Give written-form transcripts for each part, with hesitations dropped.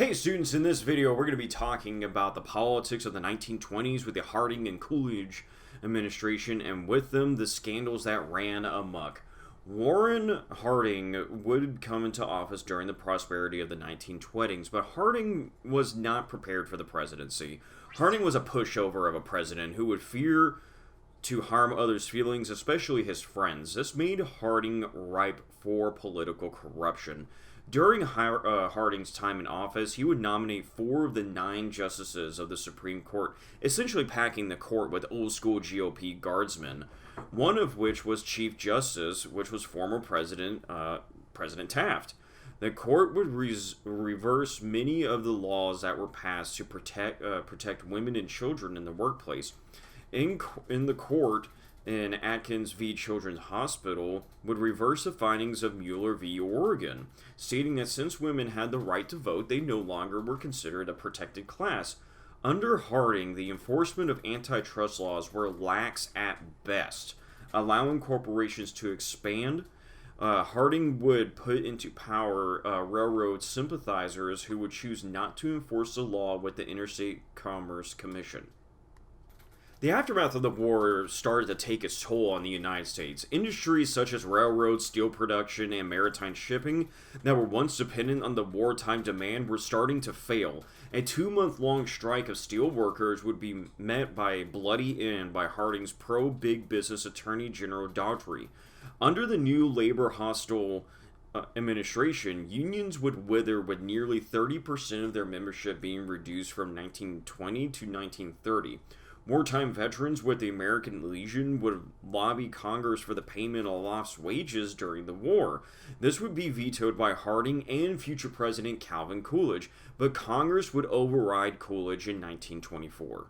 Hey students, in this video we're going to be talking about the politics of the 1920s with the Harding and Coolidge administration, and with them the scandals that ran amok. Warren Harding would come into office during the prosperity of the 1920s, but Harding was not prepared for the presidency. Harding was a pushover of a president who would fear to harm others' feelings, especially his friends. This made Harding ripe for political corruption. During Harding's time in office, he would nominate 4 of the 9 justices of the Supreme Court, essentially packing the court with old-school GOP guardsmen, one of which was Chief Justice, which was former President Taft. The court would reverse many of the laws that were passed to protect women and children in the workplace. In the court, in Atkins v. Children's Hospital, would reverse the findings of Mueller v. Oregon, stating that since women had the right to vote, they no longer were considered a protected class. Under Harding, the enforcement of antitrust laws were lax at best, allowing corporations to expand. Harding would put into power railroad sympathizers who would choose not to enforce the law with the Interstate Commerce Commission. The aftermath of the war started to take its toll on the United States. Industries such as railroads, steel production, and maritime shipping that were once dependent on the wartime demand were starting to fail. A 2-month-long strike of steel workers would be met by a bloody end by Harding's pro-big business Attorney General Daughtry. Under the new labor-hostile administration, unions would wither, with nearly 30% of their membership being reduced from 1920 to 1930. Wartime veterans with the American Legion would lobby Congress for the payment of lost wages during the war. This would be vetoed by Harding and future President Calvin Coolidge, but Congress would override Coolidge in 1924.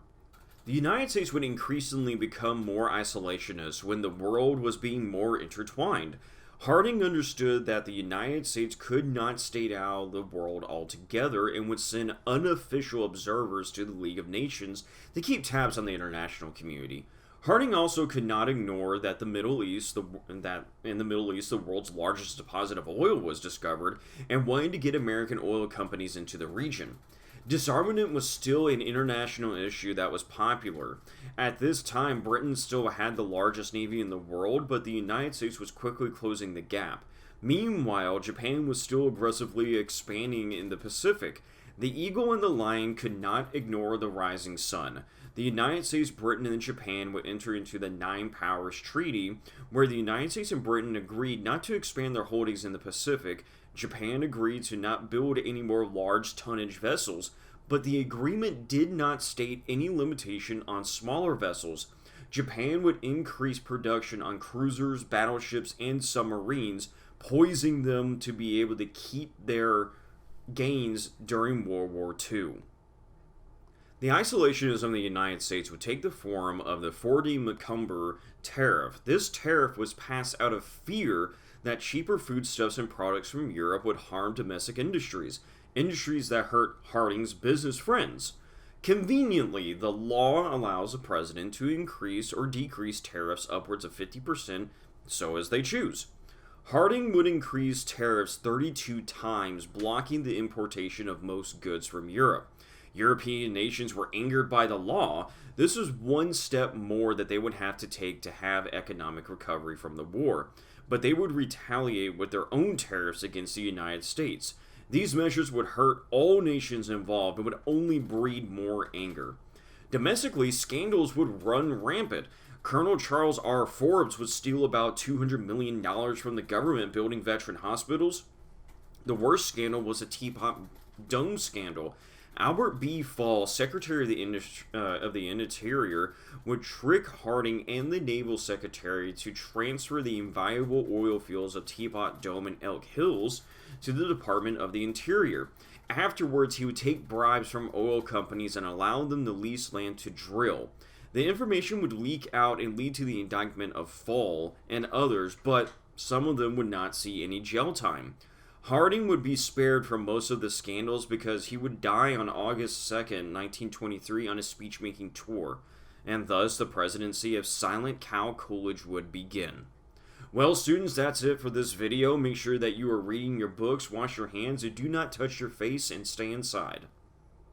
The United States would increasingly become more isolationist when the world was being more intertwined. Harding understood that the United States could not stay out of the world altogether and would send unofficial observers to the League of Nations to keep tabs on the international community. Harding also could not ignore that in the Middle East, the world's largest deposit of oil was discovered, and wanted to get American oil companies into the region. Disarmament was still an international issue that was popular. At this time, Britain still had the largest navy in the world, but the United States was quickly closing the gap. Meanwhile, Japan was still aggressively expanding in the Pacific. The eagle and the lion could not ignore the rising sun. The United States, Britain, and Japan would enter into the Nine Powers Treaty, where the United States and Britain agreed not to expand their holdings in the Pacific. Japan agreed to not build any more large tonnage vessels, but the agreement did not state any limitation on smaller vessels. Japan would increase production on cruisers, battleships, and submarines, poising them to be able to keep their gains during World War II. The isolationism of the United States would take the form of the Forde-McCumber tariff. This tariff was passed out of fear that cheaper foodstuffs and products from Europe would harm domestic industries that hurt Harding's business friends. Conveniently, the law allows a president to increase or decrease tariffs upwards of 50%, so as they choose. Harding would increase tariffs 32 times, blocking the importation of most goods from Europe. European nations were angered by the law. This was one step more that they would have to take to have economic recovery from the war, but they would retaliate with their own tariffs against the United States. These measures would hurt all nations involved and would only breed more anger. Domestically, scandals would run rampant. Colonel Charles R. Forbes would steal about $200 million from the government building veteran hospitals. The worst scandal was the Teapot Dome scandal. Albert B. Fall, Secretary of the Interior, would trick Harding and the Naval Secretary to transfer the invaluable oil fields of Teapot Dome and Elk Hills to the Department of the Interior. Afterwards, he would take bribes from oil companies and allow them to lease land to drill. The information would leak out and lead to the indictment of Fall and others, but some of them would not see any jail time. Harding would be spared from most of the scandals because he would die on August 2nd, 1923 on a speech-making tour, and thus the presidency of Silent Cal Coolidge would begin. Well, students, that's it for this video. Make sure that you are reading your books, wash your hands, and do not touch your face, and stay inside.